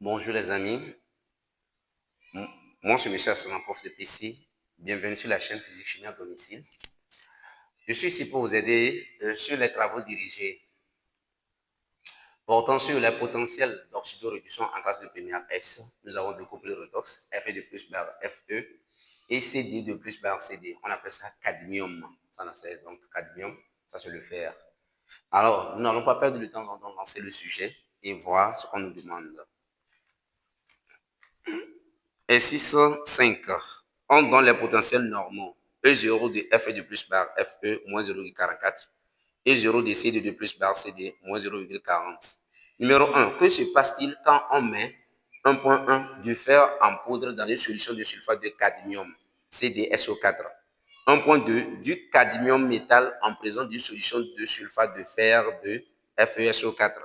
Bonjour les amis, moi c'est M. Assalan, prof de PC. Bienvenue sur la chaîne Physique Chimie à domicile. Je suis ici pour vous aider sur les travaux dirigés portant sur les potentiels d'oxydoréduction en classe de première S. Nous avons deux couplets redox, Fe de plus bar Fe et Cd de plus bar Cd. On appelle ça cadmium. Ça c'est donc cadmium, ça c'est le fer. Alors, nous n'allons pas perdre de temps en lancer le sujet et voir ce qu'on nous demande. E6-5, on donne les potentiels normaux E0 de Fe de plus bar Fe moins 0,44 et 0 de Cd de plus bar Cd moins 0,40. Numéro 1, que se passe-t-il quand on met 1.1 du fer en poudre dans une solution de sulfate de cadmium CdSO4? 1.2 du cadmium métal en présence d'une solution de sulfate de fer de FeSO4.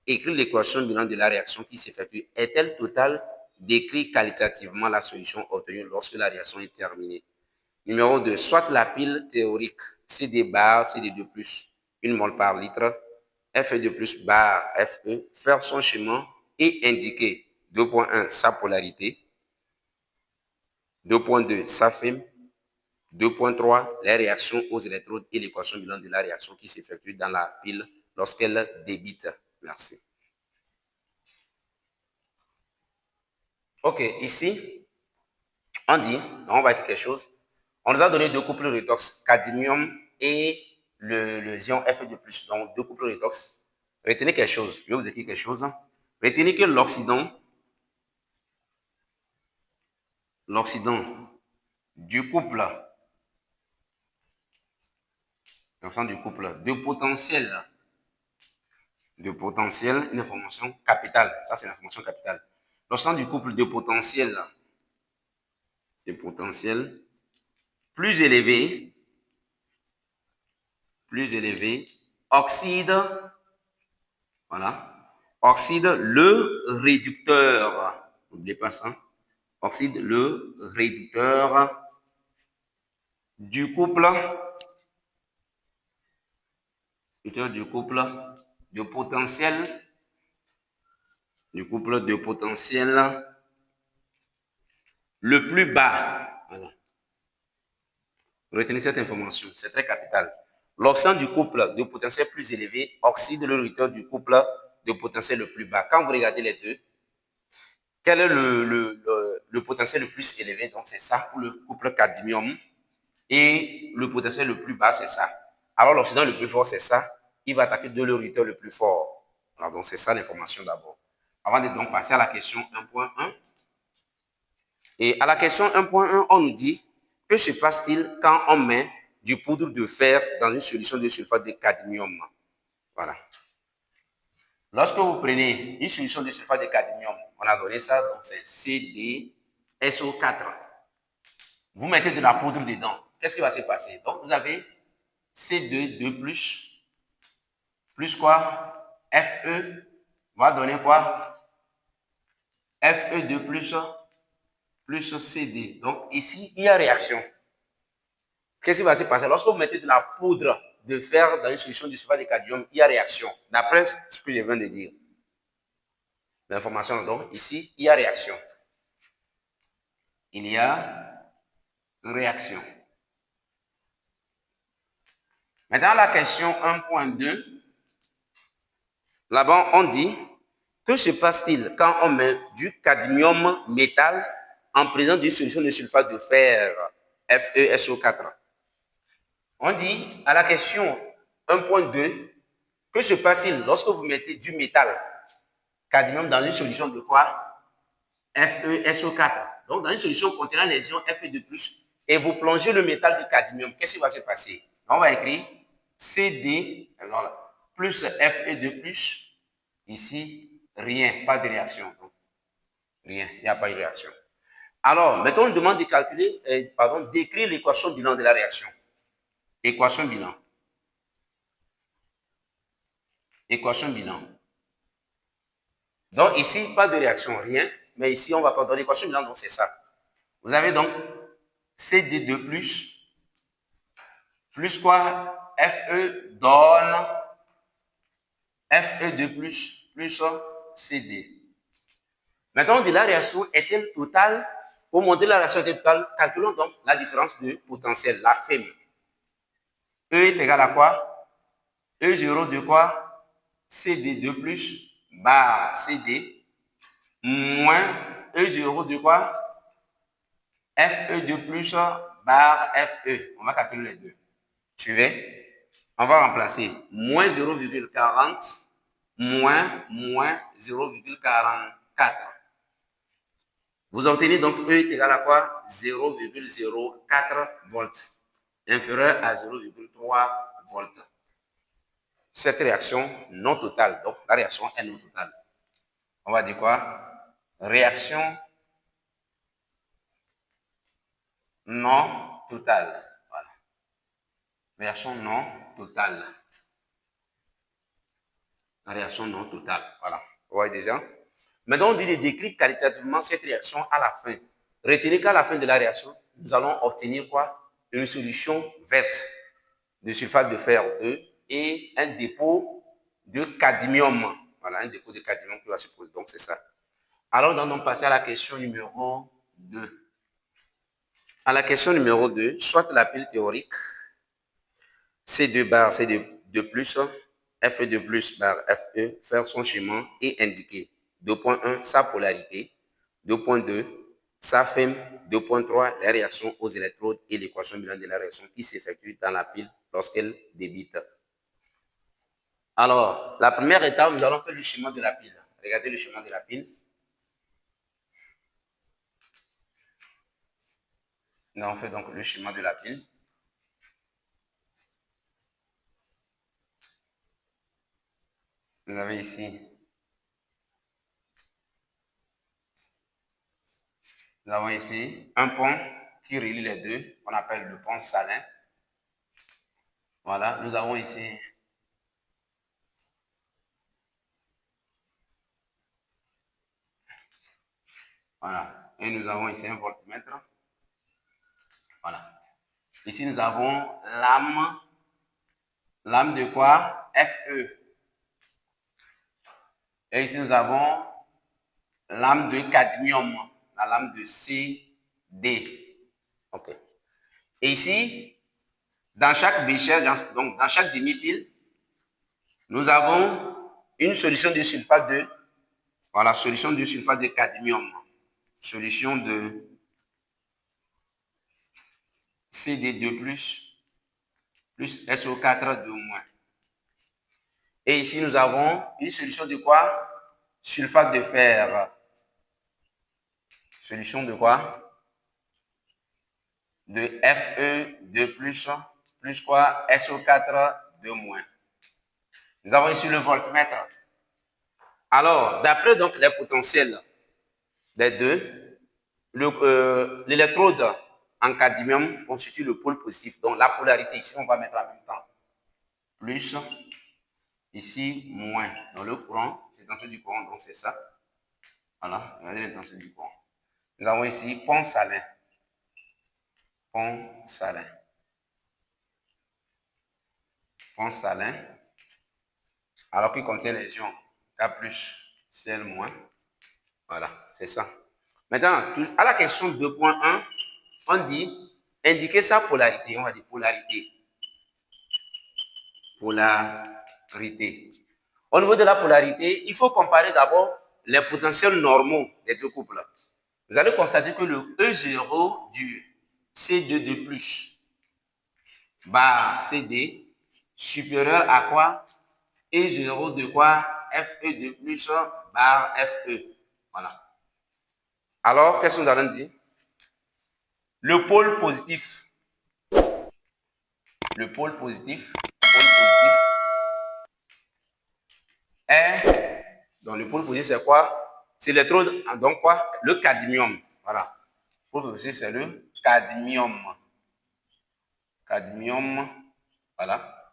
Écrit l'équation bilan de la réaction qui s'effectue. Est-elle totale? Décrit qualitativement la solution obtenue lorsque la réaction est terminée. Numéro 2, soit la pile théorique Cd bar Cd2+, 1 mol par litre, Fe2+, bar Fe, faire son chemin et indiquer 2.1 sa polarité, 2.2 sa film, 2.3 les réactions aux électrodes et l'équation bilan de la réaction qui s'effectue dans la pile lorsqu'elle débite. Merci. Ok, ici, on dit, on va écrire quelque chose. On nous a donné deux couples redox, cadmium et le ion Fe2+. Donc, deux couples redox. Retenez quelque chose. Je vais vous écrire quelque chose. Retenez que l'oxydant du couple de potentiel, une information capitale. Ça, c'est l'information capitale. L'oxydant du couple de potentiel plus élevé, oxyde, voilà, oxyde le réducteur. N'oubliez pas ça. Oxyde le réducteur du couple de potentiel le plus bas. Voilà. Retenez cette information, c'est très capital. L'oxydant du couple de potentiel plus élevé oxyde le réducteur du couple de potentiel le plus bas. Quand vous regardez les deux, quel est le potentiel le plus élevé? Donc, c'est ça pour le couple cadmium. Et le potentiel le plus bas, c'est ça. Alors, l'oxydant le plus fort, c'est ça. Il va attaquer de le réducteur le plus fort. Alors, donc, c'est ça l'information d'abord. Avant de donc passer à la question 1.1. Et à la question 1.1, on nous dit que se passe-t-il quand on met du poudre de fer dans une solution de sulfate de cadmium? Voilà. Lorsque vous prenez une solution de sulfate de cadmium, on a donné ça, donc c'est CdSO4. Vous mettez de la poudre dedans. Qu'est-ce qui va se passer? Donc, vous avez C2+, plus quoi? Fe va donner quoi? Fe2+, plus Cd. Donc, ici, il y a réaction. Qu'est-ce qui va se passer? Lorsque vous mettez de la poudre de fer dans une solution de sulfate de cadmium, il y a réaction. D'après ce que je viens de dire. L'information, donc, ici, il y a réaction. Il y a réaction. Maintenant, la question 1.2, là-bas, on dit, que se passe-t-il quand on met du cadmium métal en présence d'une solution de sulfate de fer, FeSO4? On dit, à la question 1.2, que se passe-t-il lorsque vous mettez du métal, cadmium, dans une solution de quoi? FeSO4. Donc, dans une solution contenant les ions Fe2+, et vous plongez le métal du cadmium, qu'est-ce qui va se passer? On va écrire Cd plus Fe2+, ici, rien, pas de réaction. Donc, rien, il n'y a pas de réaction. Alors, maintenant, on demande de calculer, d'écrire l'équation bilan de la réaction. Équation bilan. Équation bilan. Donc, ici, pas de réaction, rien. Mais ici, on va prendre l'équation bilan, donc c'est ça. Vous avez donc Cd2+, plus quoi? Fe donne Fe2+, plus Cd. Maintenant, on dit la réaction est-elle totale? Pour montrer la réaction est totale, calculons donc la différence de potentiel, la FEM. E est égal à quoi? E0 de quoi? CD2 plus bar CD moins E0 de quoi? FE2 plus bar FE. On va calculer les deux. Suivez. On va remplacer moins 0,40 moins 0,44. Vous obtenez donc E est égal à quoi? 0,04 volts, inférieur à 0,3 volts. Cette réaction non totale, donc la réaction est non totale. On va dire quoi? Réaction non totale. Voilà. Réaction non totale. Réaction non totale. Voilà. Vous voyez déjà? Maintenant, on dit de décrire qualitativement cette réaction à la fin. Retenez qu'à la fin de la réaction, nous allons obtenir quoi? Une solution verte de sulfate de fer 2 et un dépôt de cadmium. Voilà, un dépôt de cadmium qui va se poser. Donc, c'est ça. Alors, nous allons passer à la question numéro 2. À la question numéro 2, soit la pile théorique C2 bar C2 plus Fe2 plus bar Fe faire son schéma et indiquer 2.1 sa polarité, 2.2 sa FEM, 2.3 les réactions aux électrodes et l'équation bilan de la réaction qui s'effectue dans la pile lorsqu'elle débite. Alors, la première étape, nous allons faire le schéma de la pile. Regardez le schéma de la pile. Nous allons faire donc le schéma de la pile. Vous avez ici, nous avons ici un pont qui relie les deux, qu'on appelle le pont salin. Voilà, nous avons ici voilà, et nous avons ici un voltmètre. Voilà. Ici, nous avons lame de quoi? Fe. Et ici, nous avons lame de cadmium, la lame de CD. OK. Et ici, dans chaque bécher, donc dans chaque demi-pile, nous avons une solution de sulfate de, voilà, solution de sulfate de cadmium, solution de CD2 plus SO4 de moins. Et ici, nous avons une solution de quoi? Sulfate de fer. Solution de quoi? De Fe2 plus quoi? SO4 de moins. Nous avons ici le voltmètre. Alors, d'après donc les potentiels des deux, l'électrode en cadmium constitue le pôle positif. Donc, la polarité, ici, on va mettre en même temps. Plus, ici, moins. Dans le courant, l'intention du courant, donc c'est ça. Voilà, regardez l'intention du courant. Nous avons ici pont salin. Pont salin. Pont salin. Alors qu'il contient les ions K+, Cl-. Voilà, c'est ça. Maintenant, à la question 2.1, on dit indiquer sa polarité. On va dire polarité. Polarité. Au niveau de la polarité, il faut comparer d'abord les potentiels normaux des deux couples. Vous allez constater que le E0 du C2 bar CD supérieur à quoi? E0 de quoi? Fe2 bar Fe. Voilà. Alors, qu'est-ce que nous allons dire? Le pôle positif. Le pôle positif est. Donc, le pôle positif, c'est quoi? C'est l'électrode, donc quoi? Le cadmium. Voilà. Le pôle positif, c'est le cadmium. Cadmium. Voilà.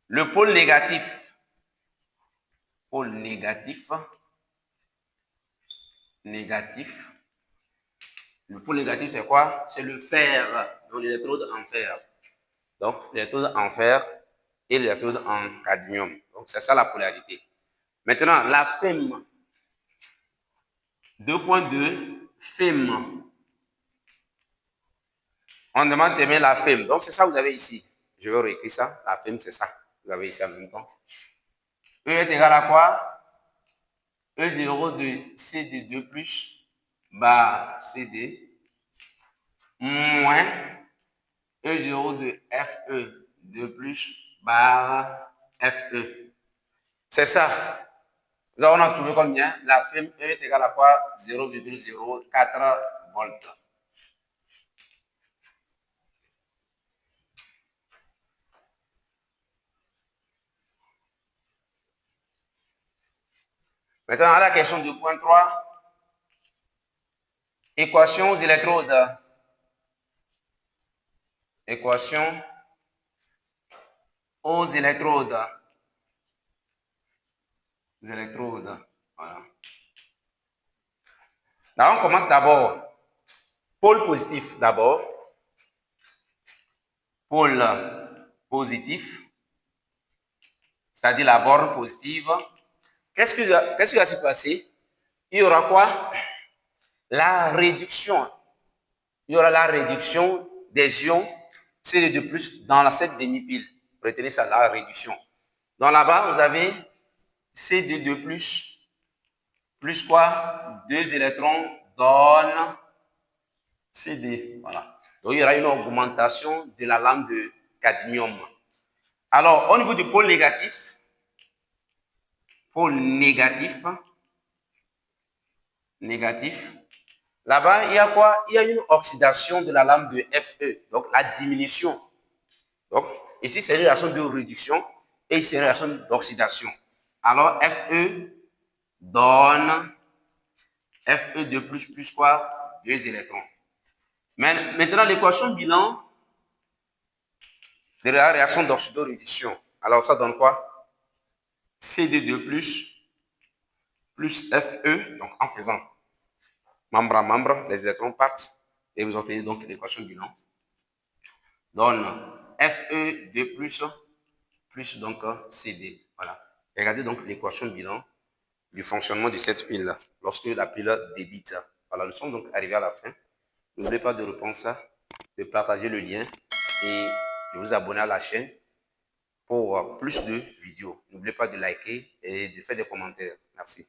Le pôle négatif. Pôle négatif. Négatif. Le pôle négatif, c'est quoi? C'est le fer. Donc, l'électrode en fer. Donc, l'électrode en fer et l'électrode en cadmium. Donc, c'est ça la polarité. Maintenant, la FEM. 2.2, FEM. On demande d'aimer la FEM. Donc, c'est ça que vous avez ici. Je vais réécrire ça. La FEM, c'est ça. Vous avez ici en même temps. E est égal à quoi? E0 de CD2 plus bar CD moins E0 de FE2 plus bar FE. C'est ça. Nous avons trouvé combien? La FEM E est égale à quoi? 0,04 volts. Maintenant, à la question 2.3, équation aux électrodes. Équation aux électrodes. Les électrodes. Voilà. Là, on commence d'abord. Pôle positif d'abord. Pôle positif. C'est-à-dire la borne positive. Qu'est-ce qui va se passer? Il y aura quoi? La réduction. Il y aura la réduction des ions CD2+ dans cette demi-pile. Retenez ça, la réduction. Donc là-bas, vous avez CD2+, plus quoi? 2 électrons donnent CD. Voilà. Donc il y aura une augmentation de la lame de cadmium. Alors, au niveau du pôle négatif, là-bas, il y a quoi? Il y a une oxydation de la lame de Fe, donc la diminution. Donc, ici, c'est une réaction de réduction et ici, c'est une réaction d'oxydation. Alors, Fe donne Fe2 plus quoi? 2 électrons. Mais maintenant, l'équation bilan de la réaction d'oxydoréduction. Alors, ça donne quoi? CD2 plus Fe, donc en faisant membre à membre, les électrons partent et vous obtenez donc l'équation bilan. Donne Fe2 plus donc CD. Voilà. Regardez donc l'équation bilan du fonctionnement de cette pile lorsque la pile débite. Voilà, nous sommes donc arrivés à la fin. N'oubliez pas de répondre ça, de partager le lien et de vous abonner à la chaîne pour plus de vidéos. N'oubliez pas de liker et de faire des commentaires. Merci.